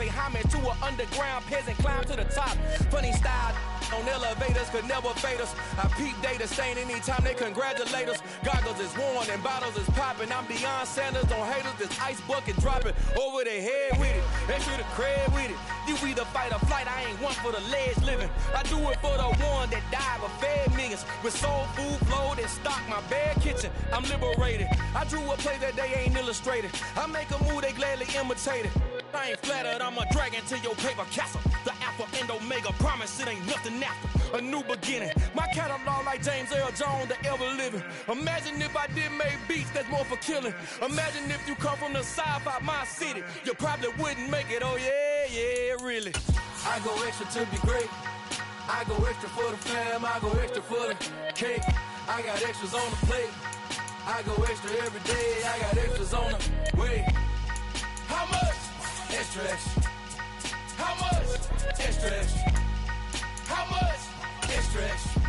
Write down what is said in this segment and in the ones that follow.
pay homage to an underground peasant, climb to the top. Funny style on elevators could never fade us. I peep data stain anytime they congratulate us. Goggles is worn and bottles is popping. I'm Deion Sanders on haters, this ice bucket dropping over their head with it. Extra the cred with it. You either fight or flight, I ain't one for the ledge living. I do it for the one that died but fed millions. With soul food flowed and stock my bare kitchen. I'm liberated. I drew a play that they ain't illustrated. I make a move they gladly imitate it. I ain't flattered, I'm a dragon to your paper castle. The Alpha and Omega, promise it ain't nothing after. A new beginning. My catalog like James Earl Jones, the ever living. Imagine if I did make beats that's more for killing. Imagine if you come from the sci-fi, my city. You probably wouldn't make it, oh yeah, really. I go extra to be great. I go extra for the fam, I go extra for the cake. I got extras on the plate. I go extra every day, I got extras on the way. How much? Extra, extra. How much? Extra, extra. How much? Extra, extra.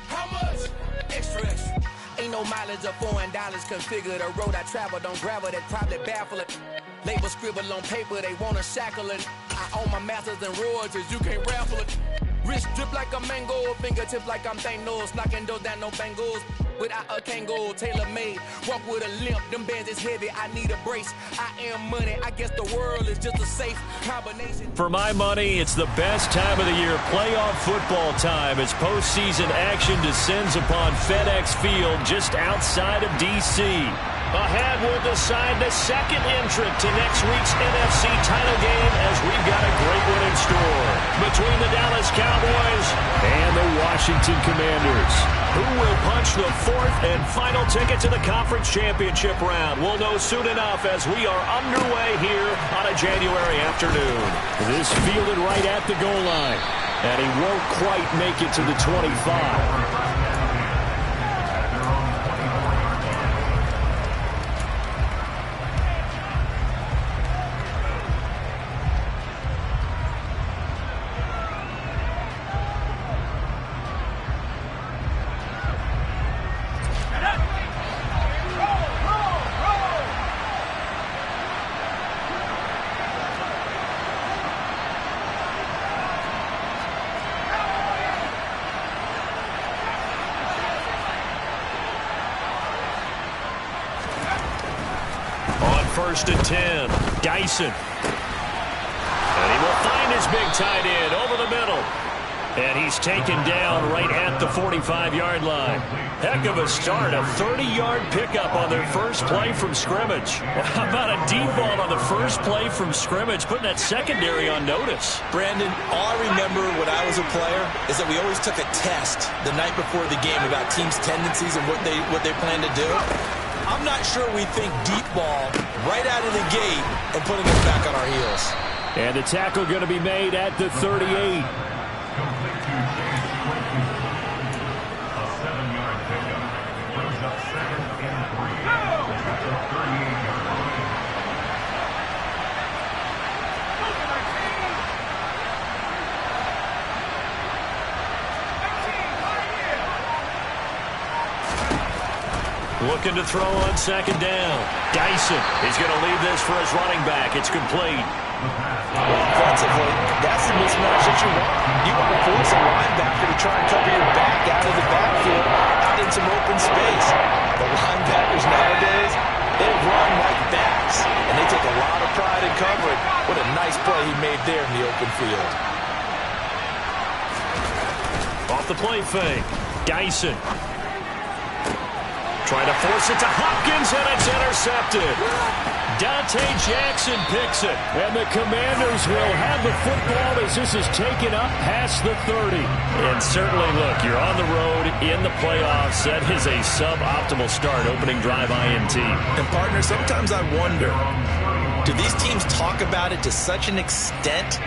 How much? Extra, extra. Ain't no mileage of $4 configure the road I travel. Don't gravel, that probably baffle it. Label scribble on paper, they wanna shackle it. I own my masters and royalties, you can't raffle it. Wrist drip like a mango, fingertips like I'm Thanos. Knocking those down, no bangles. Without a Kango, tailor-made. Walk with a limp, them bands is heavy, I need a brace. I am money, I guess the world is just a safe combination. For my money, it's the best time of the year, playoff football time, as postseason action descends upon FedEx Field just outside of D.C. Ahead will decide the second entrant to next week's NFC title game, as we've got a great one in store between the Dallas Cowboys and the Washington Commanders. Who will punch the fourth and final ticket to the conference championship round? We'll know soon enough as we are underway here on a January afternoon. This fielded right at the goal line, and he won't quite make it to the 25. First and 10, Dyson. And he will find his big tight end over the middle. And he's taken down right at the 45-yard line. Heck of a start, a 30-yard pickup on their first play from scrimmage. How about a deep ball on the first play from scrimmage, putting that secondary on notice? Brandon, all I remember when I was a player is that we always took a test the night before the game about teams' tendencies and what they plan to do. I'm not sure we think deep ball right out of the gate and putting us back on our heels. And the tackle going to be made at the 38. Looking to throw on second down. Dyson is going to leave this for his running back. It's complete. Offensively, that's the mismatch that you want. You want to force a linebacker to try and cover your back out of the backfield, out in some open space. The linebackers nowadays, they run like backs, and they take a lot of pride in covering. What a nice play he made there in the open field. Off the play fake, Dyson. Trying to force it to Hopkins, and it's intercepted. Dante Jackson picks it, and the Commanders will have the football as this is taken up past the 30. And certainly, look, you're on the road in the playoffs. That is a suboptimal start, opening drive INT. And, partner, sometimes I wonder, do these teams talk about it to such an extent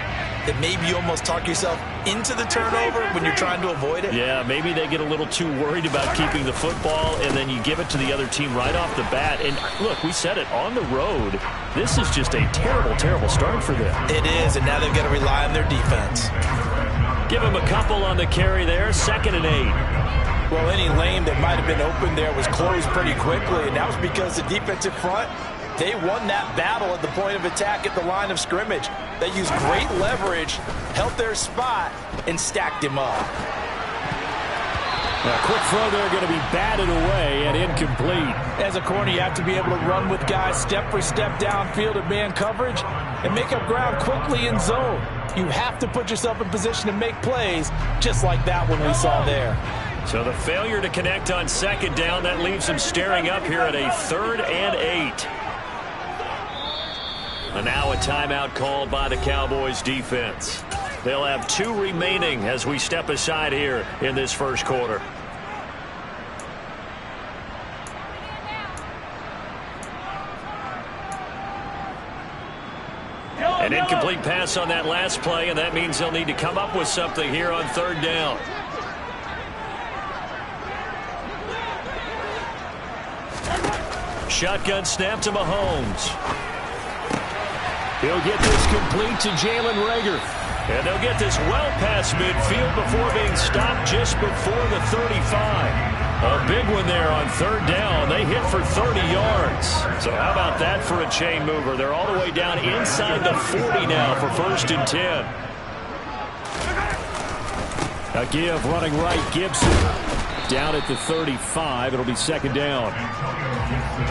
that maybe you almost talk yourself into the turnover when you're trying to avoid it? Yeah, maybe they get a little too worried about keeping the football, and then you give it to the other team right off the bat. And look, we said it, on the road, this is just a terrible, terrible start for them. It is, and now they've got to rely on their defense. Give them a couple on the carry there, 2nd and 8. Well, any lane that might have been open there was closed pretty quickly, and that was because the defensive front They won that battle at the point of attack at the line of scrimmage. They used great leverage, held their spot, and stacked him up. A quick throw there going to be batted away and incomplete. As a corner, you have to be able to run with guys step for step downfield in man coverage and make up ground quickly in zone. You have to put yourself in position to make plays, just like that one we saw there. So the failure to connect on second down, that leaves them staring up here at a 3rd and 8. And now a timeout called by the Cowboys defense. They'll have 2 remaining as we step aside here in this first quarter. An incomplete pass on that last play, and that means they'll need to come up with something here on 3rd down. Shotgun snap to Mahomes. He'll get this complete to Jalen Reagor. And they'll get this well past midfield before being stopped just before the 35. A big one there on 3rd down. They hit for 30 yards. So how about that for a chain mover? They're all the way down inside the 40 now for 1st and 10. A give running right, Gibson. Down at the 35. It'll be 2nd down.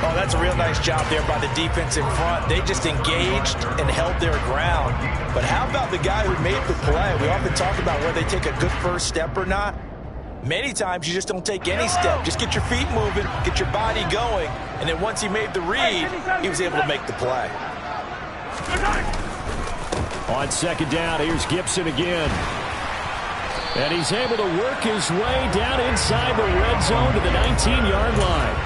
Oh, that's a real nice job there by the defense in front. They just engaged and held their ground. But how about the guy who made the play? We often talk about whether they take a good first step or not. Many times you just don't take any step. Just get your feet moving, get your body going, and then once he made the read, he was able to make the play. On 2nd down, here's Gibson again. And he's able to work his way down inside the red zone to the 19-yard line.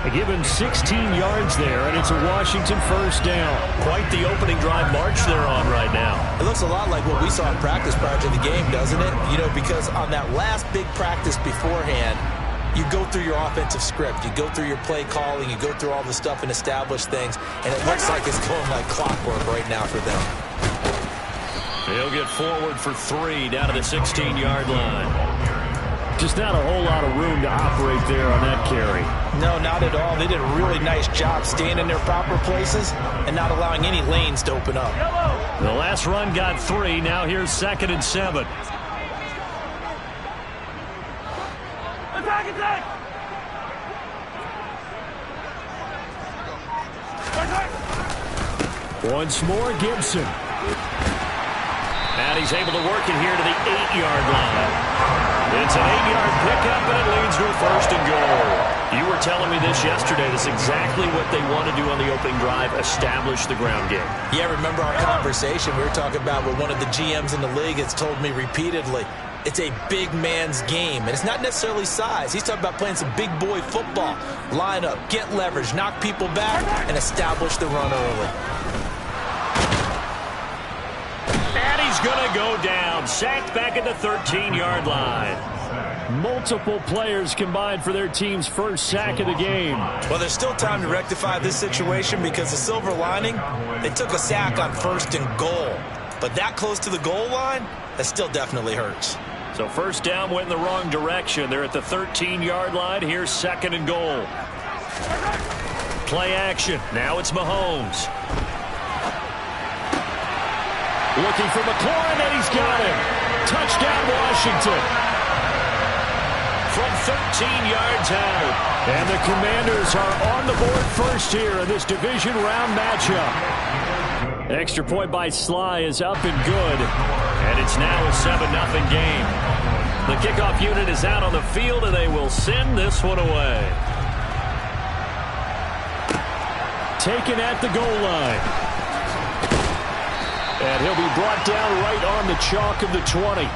They give him 16 yards there, and it's a Washington 1st down. Quite the opening drive march they're on right now. It looks a lot like what we saw in practice prior to the game, doesn't it? You know, because on that last big practice beforehand, you go through your offensive script. You go through your play calling. You go through all the stuff and establish things. And it looks like it's going like clockwork right now for them. He'll get forward for 3 down to the 16-yard line. Just not a whole lot of room to operate there on that carry. No, not at all. They did a really nice job staying in their proper places and not allowing any lanes to open up. The last run got 3. Now here's 2nd and 7. Attack! Once more, Gibson. And he's able to work it here to the 8-yard line. It's an 8-yard pickup, and it leads to a 1st and goal. You were telling me this yesterday. That's exactly what they want to do on the opening drive, establish the ground game. Yeah, remember our conversation? We were talking about what one of the GMs in the league has told me repeatedly. It's a big man's game, and it's not necessarily size. He's talking about playing some big boy football. Line up, get leverage, knock people back, and establish the run early. And he's going to go down. Sacked back at the 13-yard line. Multiple players combined for their team's first sack of the game. Well, there's still time to rectify this situation because the silver lining, they took a sack on 1st and goal. But that close to the goal line, that still definitely hurts. So 1st down went in the wrong direction. They're at the 13-yard line. Here's 2nd and goal. Play action. Now it's Mahomes. Looking for McLaurin, and he's got him. Touchdown, Washington. From 13 yards out. And the Commanders are on the board first here in this division round matchup. Extra point by Sly is up and good. And it's now a 7-0 game. The kickoff unit is out on the field, and they will send this one away. Taken at the goal line. And he'll be brought down right on the chalk of the 20.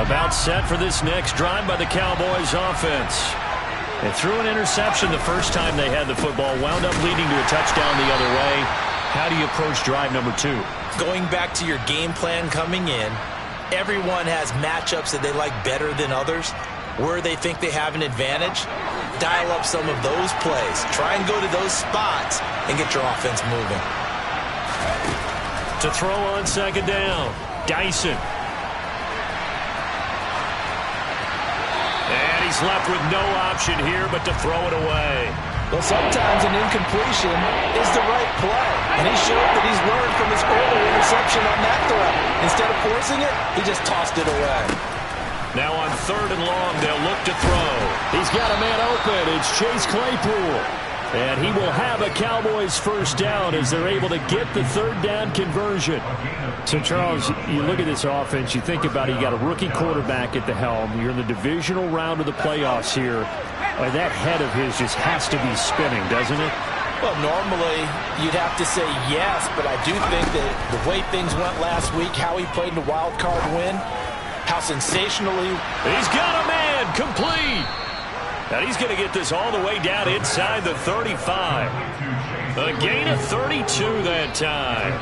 About set for this next drive by the Cowboys offense. They threw an interception the first time they had the football, wound up leading to a touchdown the other way. How do you approach drive number 2? Going back to your game plan coming in, everyone has matchups that they like better than others. Where they think they have an advantage, dial up some of those plays. Try and go to those spots and get your offense moving. To throw on 2nd down, Dyson. And he's He's left with no option here but to throw it away. Well, sometimes an incompletion is the right play. And he showed that he's learned from his earlier interception on that throw. Instead of forcing it, he just tossed it away. Now on 3rd and long, they'll look to throw. He's got a man open. It's Chase Claypool. And he will have a Cowboys first down as they're able to get the 3rd down conversion. So, Charles, you look at this offense, you think about it, you got a rookie quarterback at the helm. You're in the divisional round of the playoffs here. That head of his just has to be spinning, doesn't it? Well, normally you'd have to say yes, but I do think that the way things went last week, how he played in the wild card win, how sensationally. He's got a man complete. And he's going to get this all the way down inside the 35. A gain of 32 that time.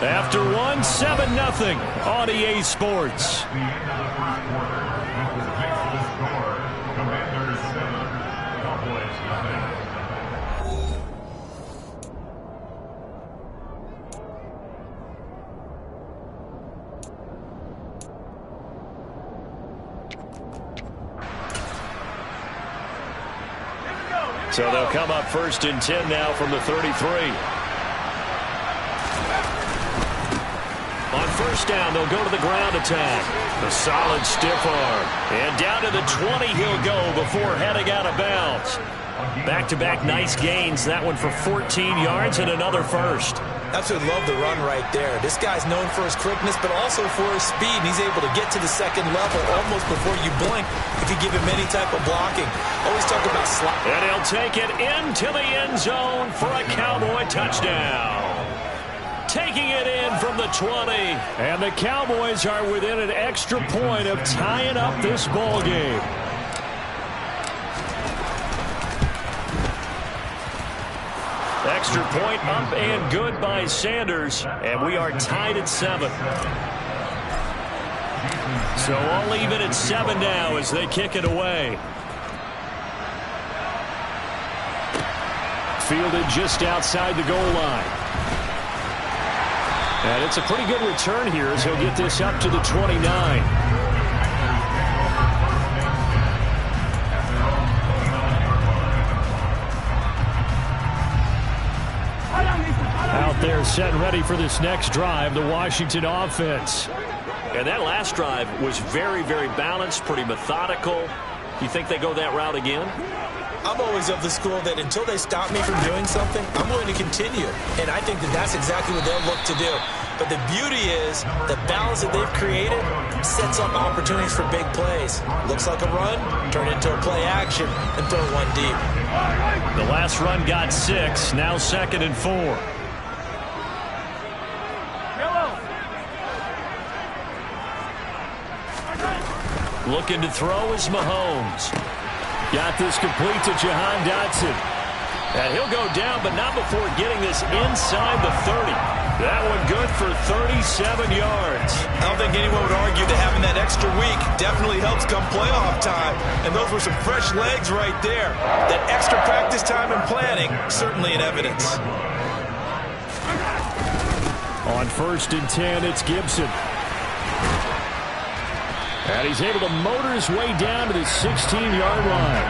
After 7-0 on EA Sports. So they'll come up 1st and 10 now from the 33. On 1st down, they'll go to the ground attack. The solid stiff arm. And down to the 20 he'll go before heading out of bounds. Back-to-back nice gains. That one for 14 yards and another first. Absolutely love the run right there. This guy's known for his quickness, but also for his speed. And he's able to get to the 2nd level almost before you blink if you give him any type of blocking. Always talk about slot. And he'll take it into the end zone for a Cowboy touchdown. Taking it in from the 20. And the Cowboys are within an extra point of tying up this ball game. Extra point up and good by Sanders. And we are tied at 7. So all even at 7 now as they kick it away. Fielded just outside the goal line. And it's a pretty good return here as he'll get this up to the 29. Out there set and ready for this next drive, the Washington offense. And that last drive was very, very balanced, pretty methodical. You think they go that route again? I'm always of the school that until they stop me from doing something, I'm going to continue. And I think that that's exactly what they'll look to do. But the beauty is the balance that they've created sets up opportunities for big plays. Looks like a run, turn it into a play action, and throw one deep. The last run got 6, now 2nd and 4. Looking to throw is Mahomes. Got this complete to Jahan Dotson. And he'll go down, but not before getting this inside the 30. That one good for 37 yards. I don't think anyone would argue that having that extra week definitely helps come playoff time. And those were some fresh legs right there. That extra practice time and planning, certainly in evidence. On 1st and 10, it's Gibson. And he's able to motor his way down to the 16-yard line.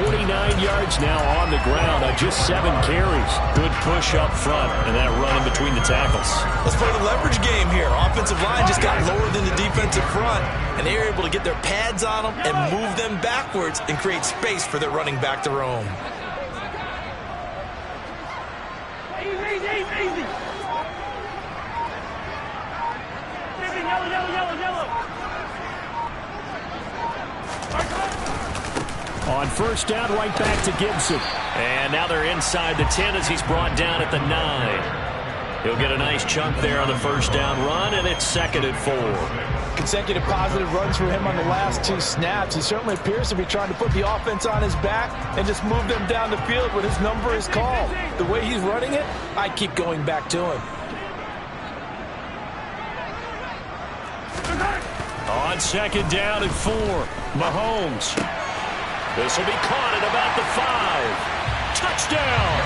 49 yards now on the ground on just 7 carries. Good push up front and that run in between the tackles. Let's play the leverage game here. Offensive line just got lower than the defensive front, and they were able to get their pads on them and move them backwards and create space for their running back to roam. Easy. Yellow. On 1st down, right back to Gibson. And now they're inside the 10 as he's brought down at the 9. He'll get a nice chunk there on the 1st down run, and it's 2nd and 4. Consecutive positive runs for him on the last 2 snaps. He certainly appears to be trying to put the offense on his back and just move them down the field when his number is called. The way he's running it, I keep going back to him. On 2nd down and 4, Mahomes. This will be caught at about the 5. Touchdown!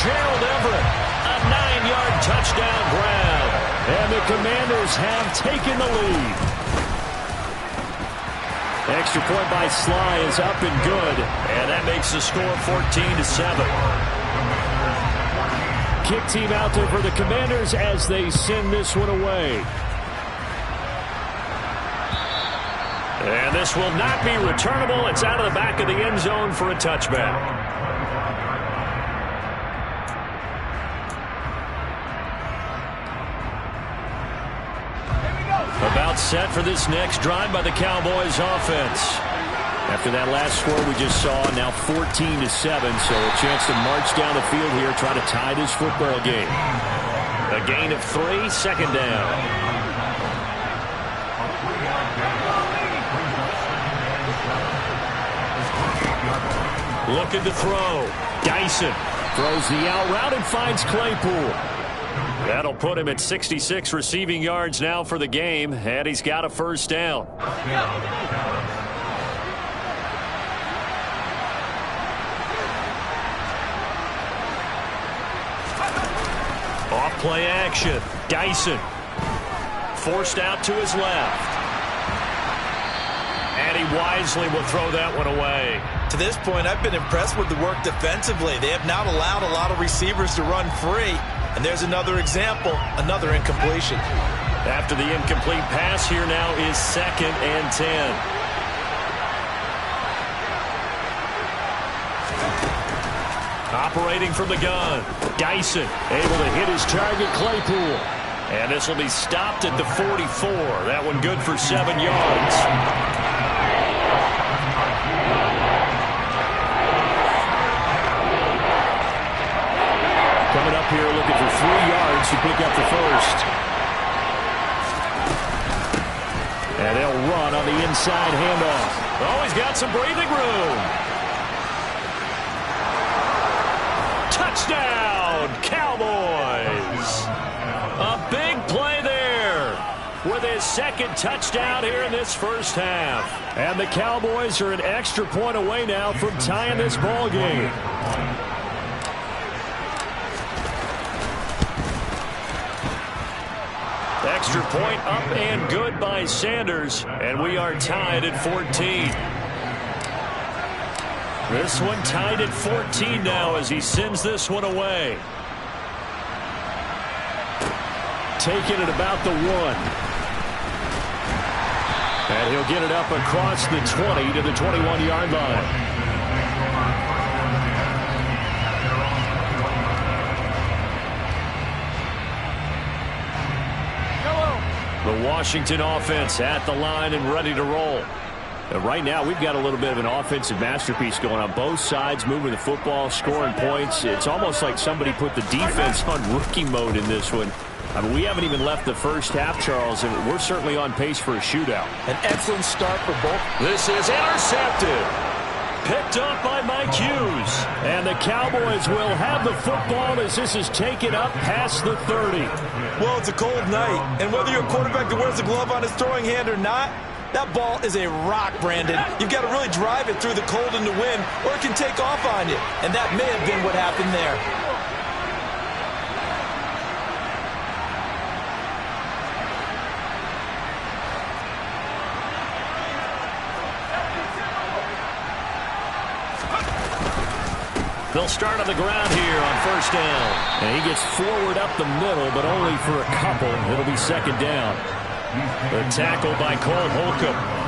Gerald Everett, a 9-yard touchdown grab. And the Commanders have taken the lead. Extra point by Sly is up and good, and that makes the score 14-7. Kick team out there for the Commanders as they send this one away. And this will not be returnable. It's out of the back of the end zone for a touchback. About set for this next drive by the Cowboys offense. After that last score we just saw, now 14-7, so a chance to march down the field here, try to tie this football game. A gain of 3, second down. Looking to throw. Dyson throws the out route and finds Claypool. That'll put him at 66 receiving yards now for the game, and he's got a first down. Off play action. Dyson forced out to his left. And he wisely will throw that one away. To this point, I've been impressed with the work defensively. They have not allowed a lot of receivers to run free. And there's another example, another incompletion. After the incomplete pass, here now is 2nd and 10. Operating from the gun. Dyson able to hit his target, Claypool. And this will be stopped at the 44. That one good for 7 yards. Coming up here looking for 3 yards to pick up the first. And they'll run on the inside handoff. Oh, he's got some breathing room. Touchdown, Cowboys. A big play there with his 2nd touchdown here in this first half. And the Cowboys are an extra point away now from tying this ball game. Extra point up and good by Sanders, and we are tied at 14. This one tied at 14 now as he sends this one away. Taking it about the 1. And he'll get it up across the 20 to the 21-yard line. The Washington offense at the line and ready to roll. Right now, we've got a little bit of an offensive masterpiece going on. Both sides moving the football, scoring points. It's almost like somebody put the defense on rookie mode in this one. I mean, we haven't even left the first half, Charles, and we're certainly on pace for a shootout. An excellent start for both. This is intercepted. Picked up by Mike Hughes. And the Cowboys will have the football as this is taken up past the 30. Well, it's a cold night, and whether you're a quarterback that wears a glove on his throwing hand or not, that ball is a rock, Brandon. You've got to really drive it through the cold and the wind, or it can take off on you. And that may have been what happened there. They'll start on the ground here on first down. And he gets forward up the middle, but only for a couple. It'll be 2nd down. The tackle by Cole Holcomb.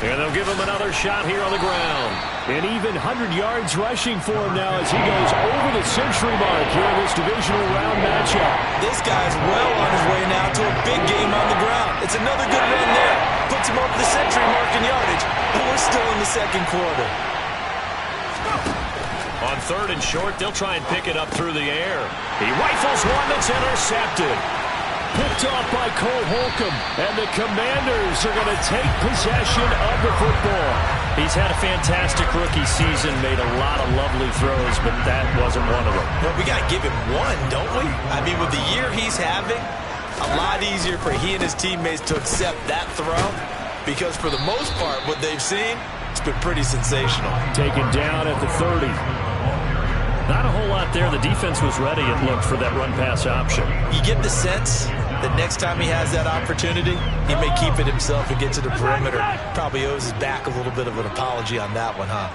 And they'll give him another shot here on the ground. An even 100 yards rushing for him now as he goes over the century mark here in this divisional round matchup. This guy's well on his way now to a big game on the ground. It's another good run there. Puts him over the century mark in yardage. And we're still in the 2nd quarter. On 3rd and short, they'll try and pick it up through the air. He rifles one that's intercepted. Picked off by Cole Holcomb, and the Commanders are going to take possession of the football. He's had a fantastic rookie season, made a lot of lovely throws, but that wasn't one of them. Well, we got to give him one, don't we? I mean, with the year he's having, a lot easier for he and his teammates to accept that throw, because for the most part, what they've seen, it's been pretty sensational. Taken down at the 30. Not a whole lot there. The defense was ready, it looked, for that run-pass option. You get the sense that next time he has that opportunity, he may keep it himself and get to the perimeter. Probably owes his back a little bit of an apology on that one, huh?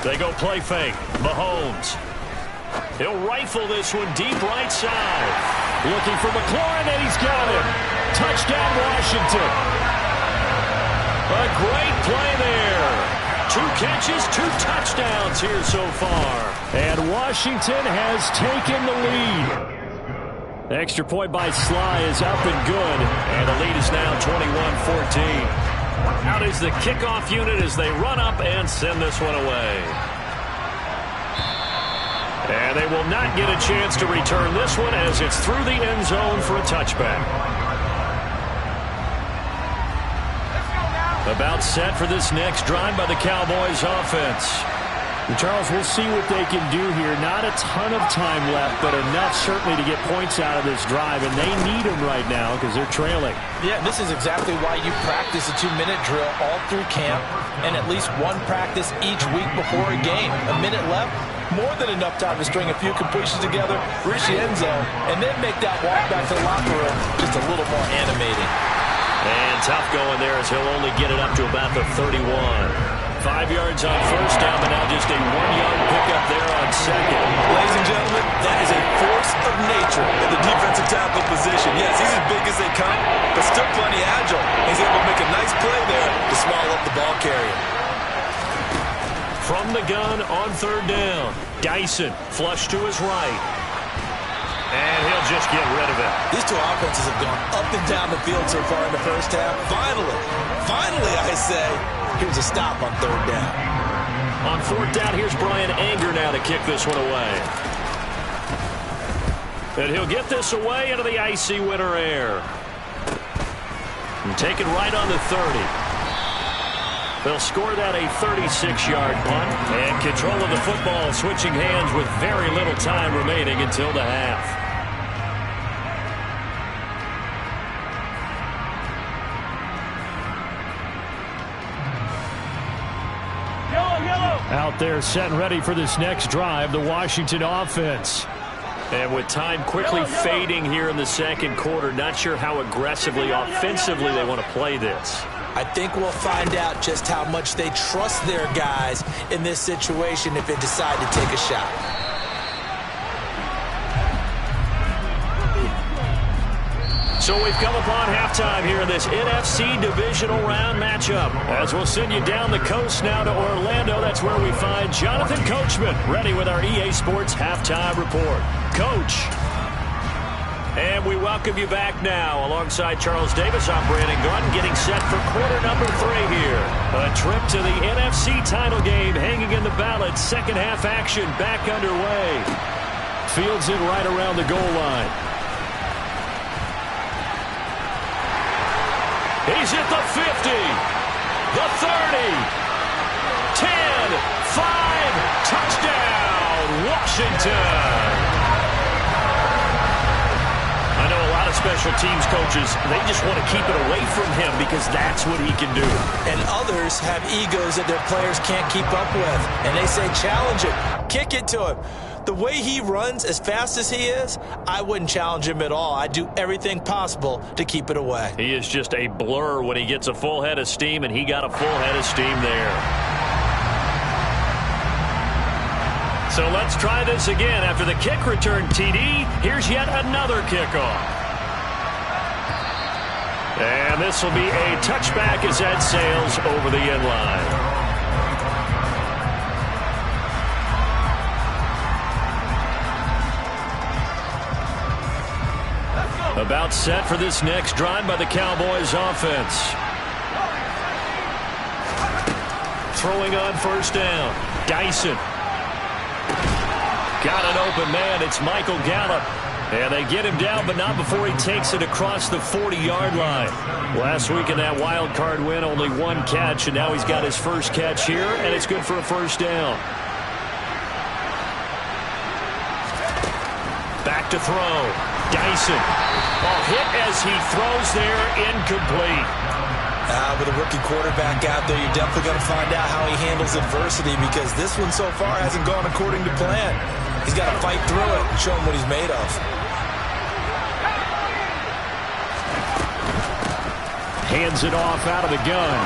They go play fake. Mahomes. He'll rifle this one deep right side. Looking for McLaurin, and he's got him. Touchdown, Washington. A great play there. 2 catches, 2 touchdowns here so far. And Washington has taken the lead. The extra point by Sly is up and good. And the lead is now 21-14. Out is the kickoff unit as they run up and send this one away. And they will not get a chance to return this one as it's through the end zone for a touchback. About set for this next drive by the Cowboys offense. And Charles, we'll see what they can do here. Not a ton of time left, but enough certainly to get points out of this drive, and they need them right now because they're trailing. Yeah, this is exactly why you practice a 2-minute drill all through camp and at least one practice each week before a game. A minute left, more than enough time to string a few completions together, reach the end zone, and then make that walk back to the locker room just a little more animating. And tough going there as he'll only get it up to about the 31. 5 yards on first down, but now just a 1-yard pickup there on second. Ladies and gentlemen, that is a force of nature in the defensive tackle position. Yes, he's as big as they come, but still plenty agile. He's able to make a nice play there to swallow up the ball carrier. From the gun on third down, Dyson flush to his right. And he'll just get rid of it. These two offenses have gone up and down the field so far in the first half. Finally, I say, here's a stop on third down. On fourth down, here's Brian Anger now to kick this one away. And he'll get this away into the icy winter air. And take it right on the 30. They'll score that a 36-yard punt. And control of the football switching hands with very little time remaining until the half. Out there set and ready for this next drive, the Washington offense. And with time quickly fading here in the second quarter, not sure how aggressively, offensively they want to play this. I think we'll find out just how much they trust their guys in this situation if they decide to take a shot. So we've come upon halftime here in this NFC divisional round matchup. As we'll send you down the coast now to Orlando, that's where we find Jonathan Coachman ready with our EA Sports halftime report. Coach. And we welcome you back now alongside Charles Davis. I'm Brandon Gunn getting set for quarter number 3 here. A trip to the NFC title game hanging in the balance. Second half action back underway. Fields it right around the goal line. He's at the 50, the 30, 10, 5, touchdown, Washington. I know a lot of special teams coaches, they just want to keep it away from him because that's what he can do. And others have egos that their players can't keep up with. And they say, challenge it, kick it to him. The way he runs as fast as he is, I wouldn't challenge him at all. I'd do everything possible to keep it away. He is just a blur when he gets a full head of steam, and he got a full head of steam there. So let's try this again. After the kick return TD, here's yet another kickoff. And this will be a touchback as that sails over the end line. About set for this next drive by the Cowboys offense. Throwing on first down. Dyson. Got an open man. It's Michael Gallup. And they get him down, but not before he takes it across the 40-yard line. Last week in that wild card win, only one catch, and now he's got his first catch here, and it's good for a first down. Back to throw. Dyson. Ball hit as he throws there, incomplete. With a rookie quarterback out there, you're definitely going to find out how he handles adversity, because this one so far hasn't gone according to plan. He's got to fight through it and show him what he's made of. Hands it off out of the gun.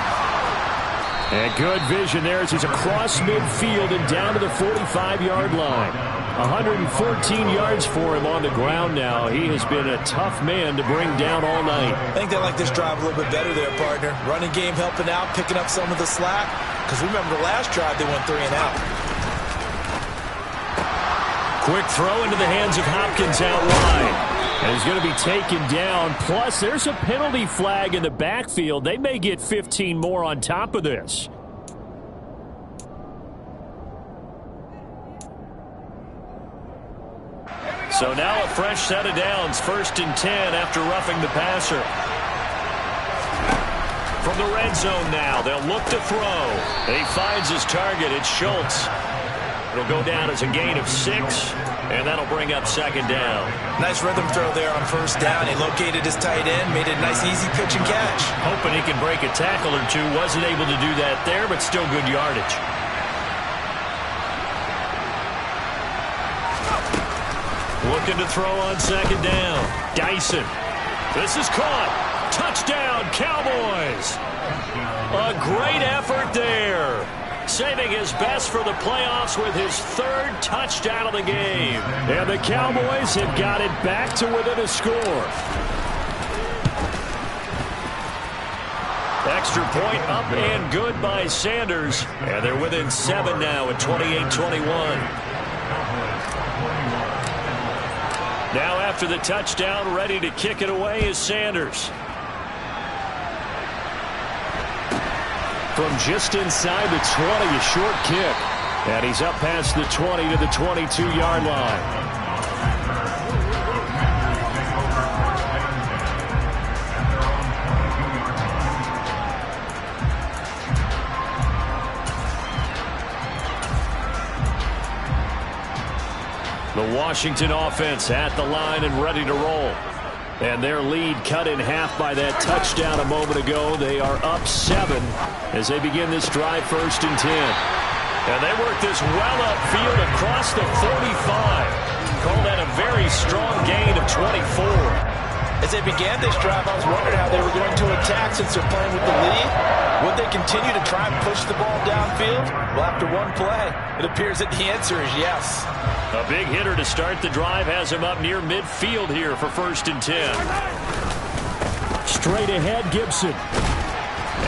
And good vision there as he's across midfield and down to the 45-yard line. 114 yards for him on the ground now. He has been a tough man to bring down all night. I think they like this drive a little bit better there, partner. Running game helping out, picking up some of the slack. Because remember the last drive, they went 3 and out. Quick throw into the hands of Hopkins out wide. And he's going to be taken down. Plus, there's a penalty flag in the backfield. They may get 15 more on top of this. So now a fresh set of downs. 1st and 10 after roughing the passer. From the red zone now, they'll look to throw. And he finds his target. It's Schultz. It'll go down as a gain of 6, and that'll bring up 2nd down. Nice rhythm throw there on 1st down. He located his tight end, made it a nice easy pitch and catch. Hoping he can break a tackle or two. Wasn't able to do that there, but still good yardage. Looking to throw on 2nd down. Dyson. This is caught. Touchdown, Cowboys. A great effort there. Saving his best for the playoffs with his 3rd touchdown of the game. And the Cowboys have got it back to within a score. Extra point up and good by Sanders. And they're within 7 now at 28-21. Now after the touchdown, ready to kick it away is Sanders. From just inside the 20, a short kick. And he's up past the 20 to the 22-yard line. The Washington offense at the line and ready to roll. And their lead cut in half by that touchdown a moment ago. They are up 7 as they begin this drive 1st and 10. And they work this well upfield across the 45. Call that a very strong gain of 24. As they began this drive, I was wondering how they were going to attack since they're playing with the lead. Would they continue to try and push the ball downfield? Well, after one play, it appears that the answer is yes. A big hitter to start the drive has him up near midfield here for 1st and 10. Straight ahead, Gibson.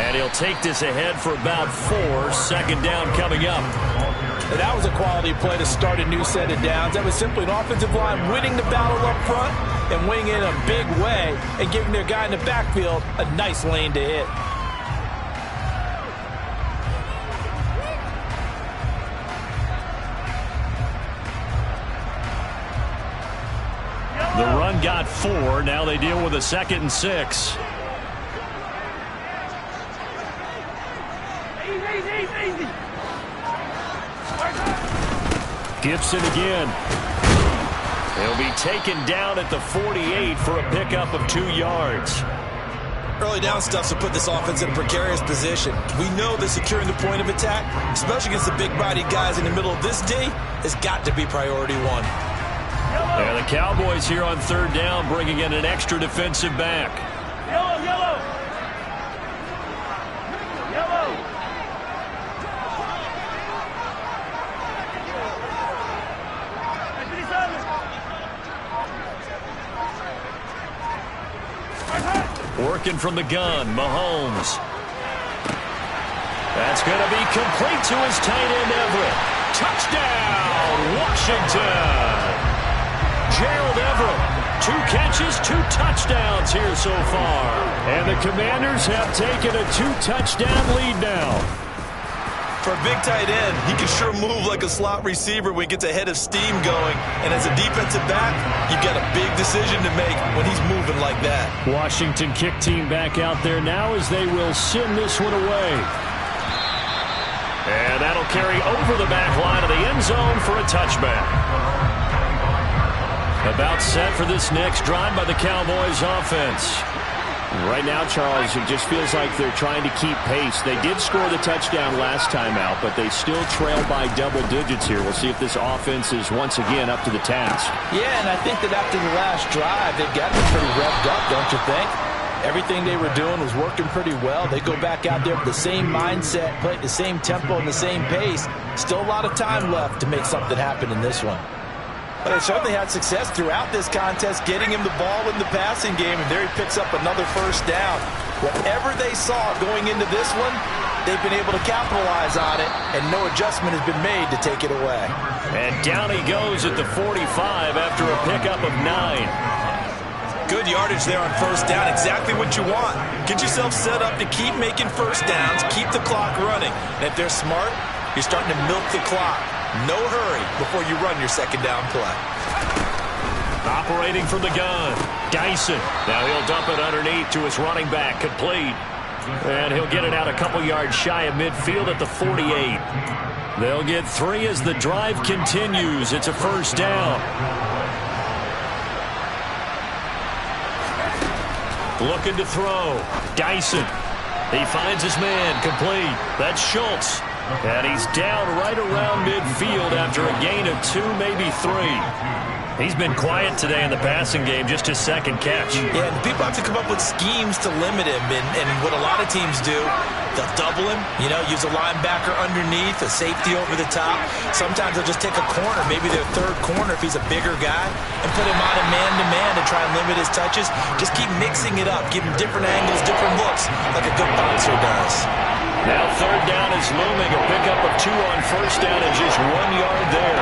And he'll take this ahead for about 4. 2nd down coming up. And that was a quality play to start a new set of downs. That was simply an offensive line winning the battle up front and winning it in a big way and giving their guy in the backfield a nice lane to hit. The run got 4. Now they deal with a 2nd and 6. Gibson again. He'll be taken down at the 48 for a pickup of 2 yards. Early down stuff to put this offense in a precarious position. We know that securing the point of attack, especially against the big-bodied guys in the middle of this D, has got to be priority 1. And the Cowboys here on 3rd down bringing in an extra defensive back. Yellow, yellow. Yellow. Working from the gun, Mahomes. That's going to be complete to his tight end, Everett. Touchdown, Washington. Gerald Everett, 2 catches, 2 touchdowns here so far. And the Commanders have taken a 2-touchdown lead now. For a big tight end, he can sure move like a slot receiver when he gets a head of steam going. And as a defensive back, you've got a big decision to make when he's moving like that. Washington kick team back out there now as they will send this one away. And that'll carry over the back line of the end zone for a touchback. About set for this next drive by the Cowboys offense. Right now, Charles, it just feels like they're trying to keep pace. They did score the touchdown last time out, but they still trail by double digits here. We'll see if this offense is once again up to the task. Yeah, and I think that after the last drive, they've got them pretty revved up, don't you think? Everything they were doing was working pretty well. They go back out there with the same mindset, play at the same tempo and the same pace. Still a lot of time left to make something happen in this one. But they certainly had success throughout this contest, getting him the ball in the passing game, and there he picks up another first down. Whatever they saw going into this one, they've been able to capitalize on it, and no adjustment has been made to take it away. And down he goes at the 45 after a pickup of 9. Good yardage there on first down, exactly what you want. Get yourself set up to keep making first downs, keep the clock running. And if they're smart, you're starting to milk the clock. No hurry before you run your second down play. Operating from the gun, Dyson. Now he'll dump it underneath to his running back, complete. And he'll get it out a couple yards shy of midfield at the 48. They'll get 3 as the drive continues. It's a first down. Looking to throw. Dyson. He finds his man, complete. That's Schultz. And he's down right around midfield after a gain of 2, maybe 3. He's been quiet today in the passing game, just his second catch. Yeah, and people have to come up with schemes to limit him. And what a lot of teams do, they'll double him, use a linebacker underneath, a safety over the top. Sometimes they'll just take a corner, maybe their third corner if he's a bigger guy, and put him on a man-to-man to try and limit his touches. Just keep mixing it up, give him different angles, different looks, like a good boxer does. Now third down is looming, a pickup of 2 on first down and just 1 yard there.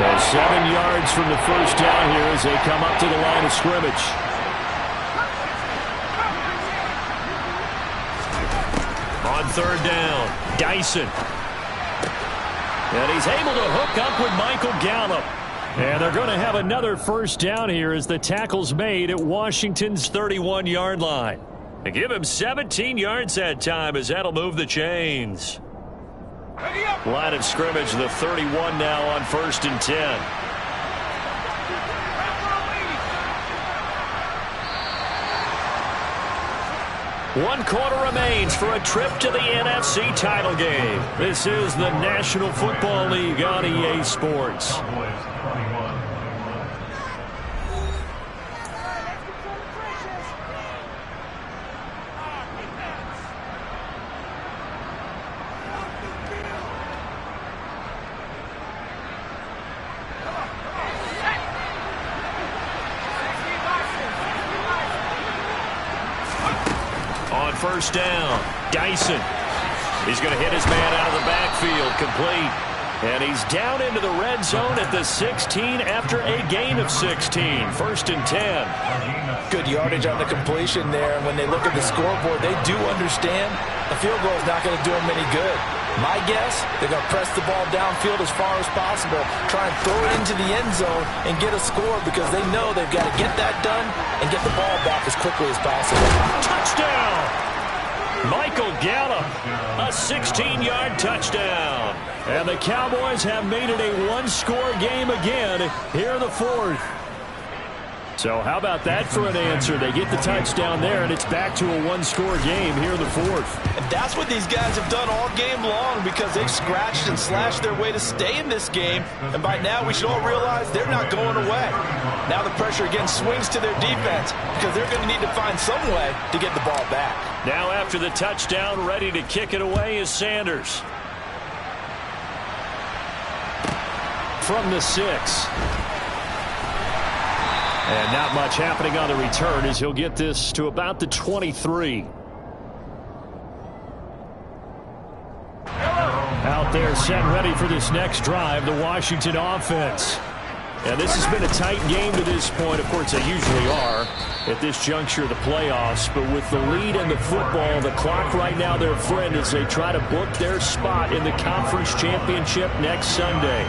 So 7 yards from the first down here as they come up to the line of scrimmage. On third down, Dyson. And he's able to hook up with Michael Gallup. And they're going to have another first down here as the tackle's made at Washington's 31-yard line. They give him 17 yards that time as that'll move the chains. Line of scrimmage, the 31 now on 1st and 10. One quarter remains for a trip to the NFC title game. This is the National Football League on EA Sports. First down, Dyson. He's going to hit his man out of the backfield, complete. And he's down into the red zone at the 16 after a gain of 16. 1st and 10. Good yardage on the completion there. And when they look at the scoreboard, they do understand a field goal is not going to do them any good. My guess, they're going to press the ball downfield as far as possible, try and throw it into the end zone and get a score because they know they've got to get that done and get the ball back as quickly as possible. Touchdown! Michael Gallup, a 16-yard touchdown. And the Cowboys have made it a one-score game again here in the 4th. So how about that for an answer? They get the touchdown there, and it's back to a one-score game here in the 4th. And that's what these guys have done all game long because they've scratched and slashed their way to stay in this game. And by now, we should all realize they're not going away. Now the pressure again swings to their defense because they're going to need to find some way to get the ball back. Now after the touchdown, ready to kick it away is Sanders. From the 6. And not much happening on the return as he'll get this to about the 23. Out there set ready for this next drive, the Washington offense. And this has been a tight game to this point. Of course, they usually are. at this juncture of the playoffs. But with the lead in the football, the clock right now their friend as they try to book their spot in the conference championship next Sunday.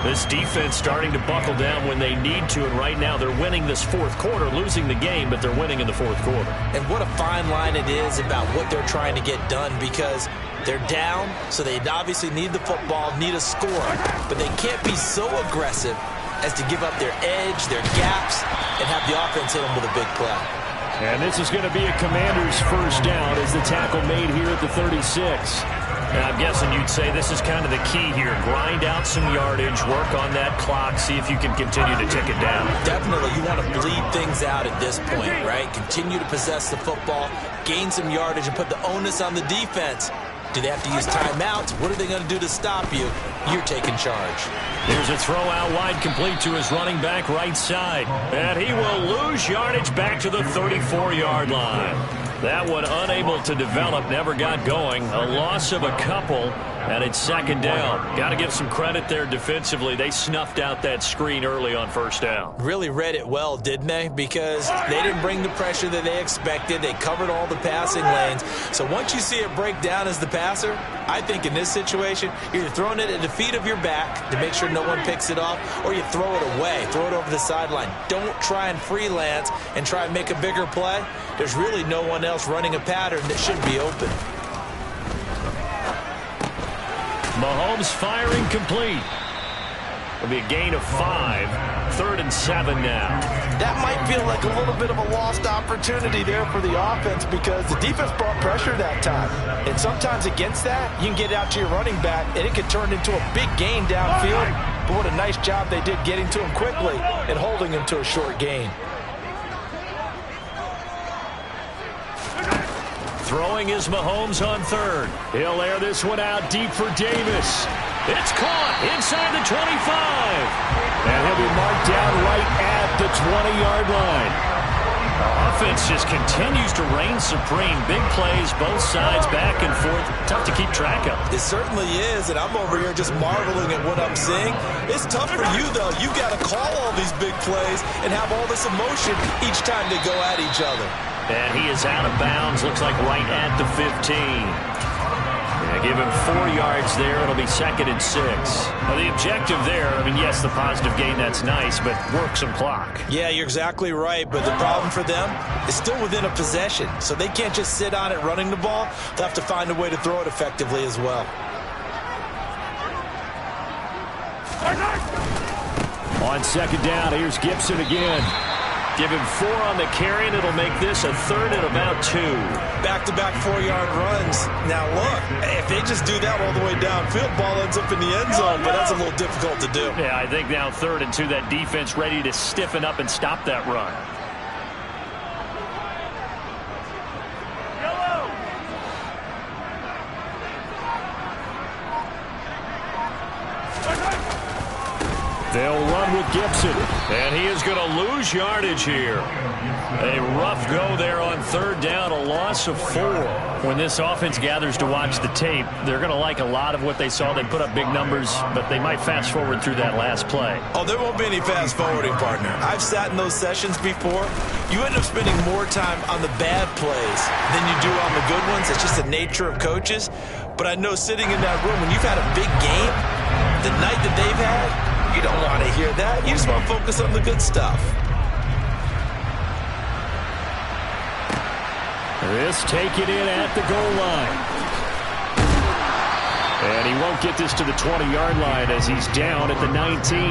This defense starting to buckle down when they need to, and right now they're winning this fourth quarter, losing the game, but they're winning in the fourth quarter. And what a fine line it is about what they're trying to get done, because they're down, so they obviously need the football, need a score, but they can't be so aggressive as to give up their edge, their gaps, and have the offense hit them with a big play. And this is going to be a Commanders first down as the tackle made here at the 36. And I'm guessing you'd say this is kind of the key here. Grind out some yardage, work on that clock, see if you can continue to tick it down. Definitely, you want to bleed things out at this point, right? Continue to possess the football, gain some yardage, and put the onus on the defense. Do they have to use timeouts? What are they going to do to stop you? You're taking charge. Here's a throw out wide, complete to his running back right side. And he will lose yardage back to the 34-yard line. That one unable to develop, never got going. A loss of a couple, and it's second down. Got to give some credit there defensively. They snuffed out that screen early on first down. Really read it well, didn't they? Because they didn't bring the pressure that they expected. They covered all the passing lanes. So once you see it break down as the passer, I think in this situation, you're throwing it at the feet of your back to make sure no one picks it off, or you throw it away, throw it over the sideline. Don't try and freelance and try and make a bigger play. There's really no one else running a pattern that should be open. Mahomes firing complete. It'll be a gain of 5. 3rd and 7 now. That might feel like a little bit of a lost opportunity there for the offense, because the defense brought pressure that time. And sometimes against that, you can get out to your running back, and it can turn into a big gain downfield. But what a nice job they did getting to him quickly and holding him to a short gain. Throwing is Mahomes on 3rd. He'll air this one out deep for Davis. It's caught inside the 25. And he'll be marked down right at the 20-yard line. Offense just continues to reign supreme. Big plays, both sides, back and forth. Tough to keep track of. It certainly is, and I'm over here just marveling at what I'm seeing. It's tough for you, though. You've got to call all these big plays and have all this emotion each time they go at each other. And he is out of bounds, looks like right at the 15. Yeah, give him 4 yards there. It'll be 2nd and 6. Well, the objective there, I mean, yes, the positive gain, that's nice, but work some clock. Yeah, you're exactly right, but the problem for them is still within a possession, so they can't just sit on it running the ball. They'll have to find a way to throw it effectively as well. On 2nd down, here's Gibson again. Give him 4 on the carry, and it'll make this a 3rd and about 2. Back-to-back 4-yard runs. Now, look, if they just do that all the way downfield, ball ends up in the end zone, but that's a little difficult to do. Yeah, I think now 3rd and 2, that defense ready to stiffen up and stop that run. They'll run with Gibson, and he is going to lose yardage here. A rough go there on 3rd down, a loss of 4. When this offense gathers to watch the tape, they're going to like a lot of what they saw. They put up big numbers, but they might fast forward through that last play. Oh, there won't be any fast forwarding, partner. I've sat in those sessions before. You end up spending more time on the bad plays than you do on the good ones. It's just the nature of coaches. But I know sitting in that room, when you've had a big game, the night that they've had, you don't want to hear that. You just want to focus on the good stuff. This taken in at the goal line. And he won't get this to the 20-yard line as he's down at the 19.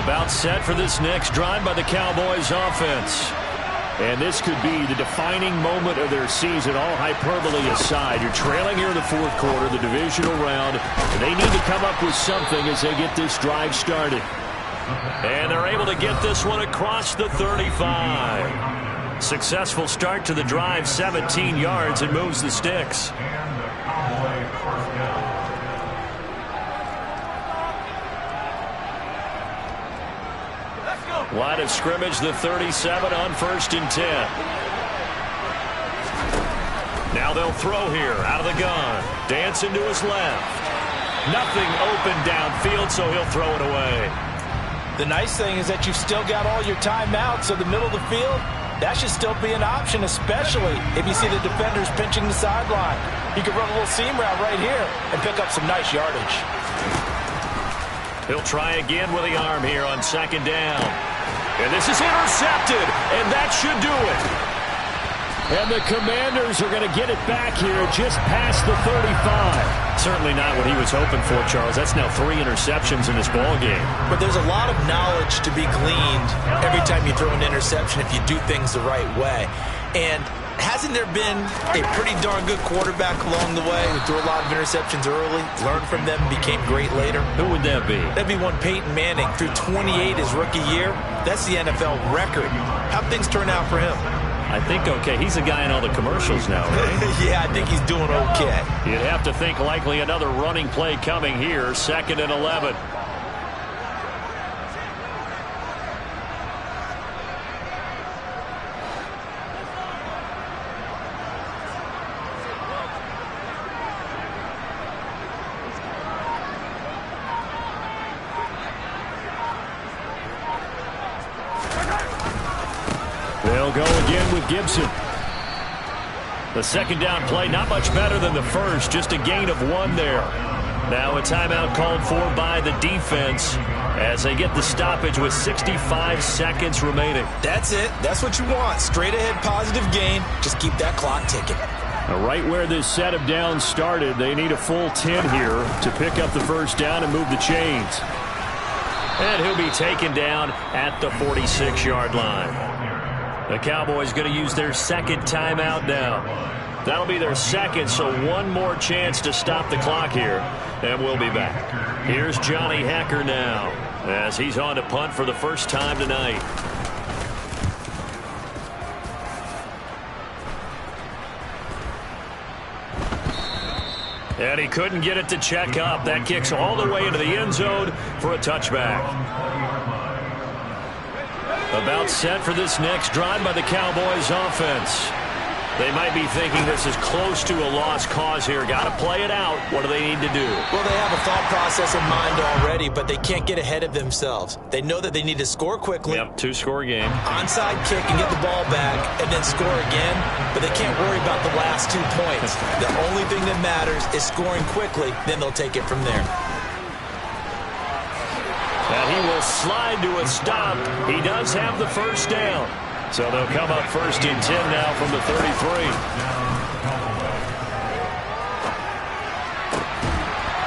About set for this next drive by the Cowboys offense. And this could be the defining moment of their season, all hyperbole aside. You're trailing here in the 4th quarter, the divisional round. They need to come up with something as they get this drive started. And they're able to get this one across the 35. Successful start to the drive, 17 yards, and moves the sticks. Line of scrimmage, the 37 on 1st and 10. Now they'll throw here out of the gun. Dancing to his left. Nothing open downfield, so he'll throw it away. The nice thing is that you've still got all your timeouts, so the middle of the field, that should still be an option, especially if you see the defenders pinching the sideline. You can run a little seam route right here and pick up some nice yardage. He'll try again with the arm here on second down. And this is intercepted, and that should do it. And the Commanders are going to get it back here just past the 35. Certainly not what he was hoping for, Charles. That's now 3 interceptions in this ball game. But there's a lot of knowledge to be gleaned every time you throw an interception if you do things the right way. And hasn't there been a pretty darn good quarterback along the way who threw a lot of interceptions early, learned from them, became great later? Who would that be? That'd be one Peyton Manning. Threw 28 his rookie year. That's the NFL record. How'd things turn out for him? I think okay. He's a guy in all the commercials now, right? Yeah, I think he's doing okay. You'd have to think likely another running play coming here, 2nd and 11. They'll go again with Gibson. The second down play, not much better than the first, just a gain of 1 there. Now a timeout called for by the defense as they get the stoppage with 65 seconds remaining. That's it. That's what you want. Straight ahead positive gain. Just keep that clock ticking. Right where this set of downs started, they need a full 10 here to pick up the first down and move the chains. And he'll be taken down at the 46-yard line. The Cowboys going to use their second timeout now. That'll be their second, so one more chance to stop the clock here, and we'll be back. Here's Johnny Hekker now as he's on to punt for the first time tonight. And he couldn't get it to check up. That kicks all the way into the end zone for a touchback. About set for this next drive by the Cowboys offense. They might be thinking this is close to a lost cause here. Got to play it out. What do they need to do? Well, they have a thought process in mind already, but they can't get ahead of themselves. They know that they need to score quickly. Yep, 2-score game. Onside kick and get the ball back and then score again, but they can't worry about the last 2 points. The only thing that matters is scoring quickly, then they'll take it from there. And he will slide to a stop. He does have the first down. So they'll come up 1st and 10 now from the 33.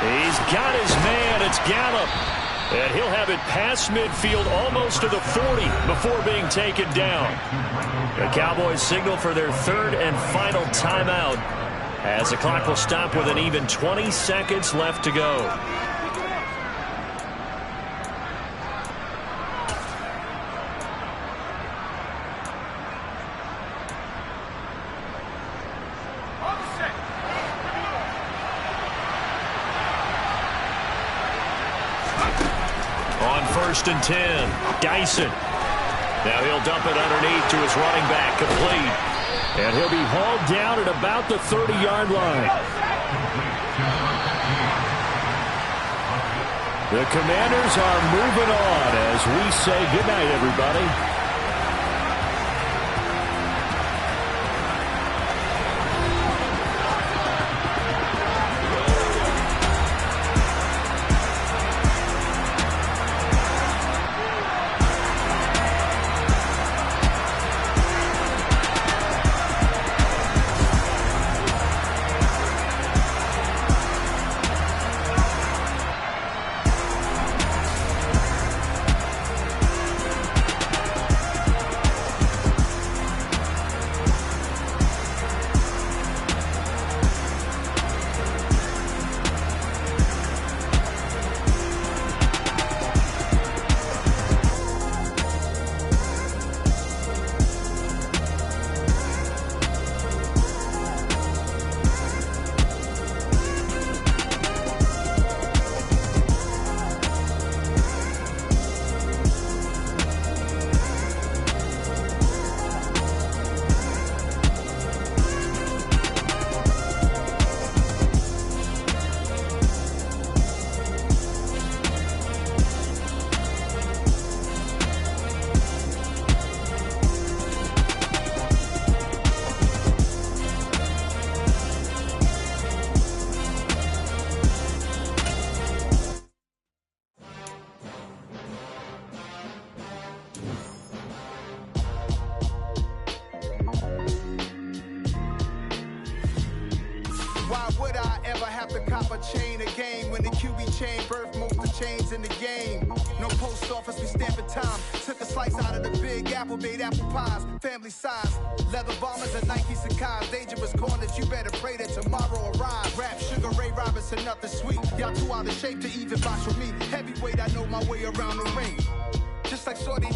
He's got his man. It's Gallup. And he'll have it past midfield almost to the 40 before being taken down. The Cowboys signal for their 3rd and final timeout as the clock will stop with an even 20 seconds left to go. On 1st and 10, Dyson. Now he'll dump it underneath to his running back, complete. And he'll be hauled down at about the 30-yard line. The Commanders are moving on as we say goodnight, everybody. chain, birth most of chains in the game. No post office, we stamping time. Took a slice out of the big apple, made apple pies, family size. Leather bombers and Nike Sacai's, dangerous corners, you better pray that tomorrow arrives. Rap, Sugar Ray Robinson, nothing sweet. Y'all too out of shape to even box with me. Heavyweight, I know my way around the ring. Just like Shorty.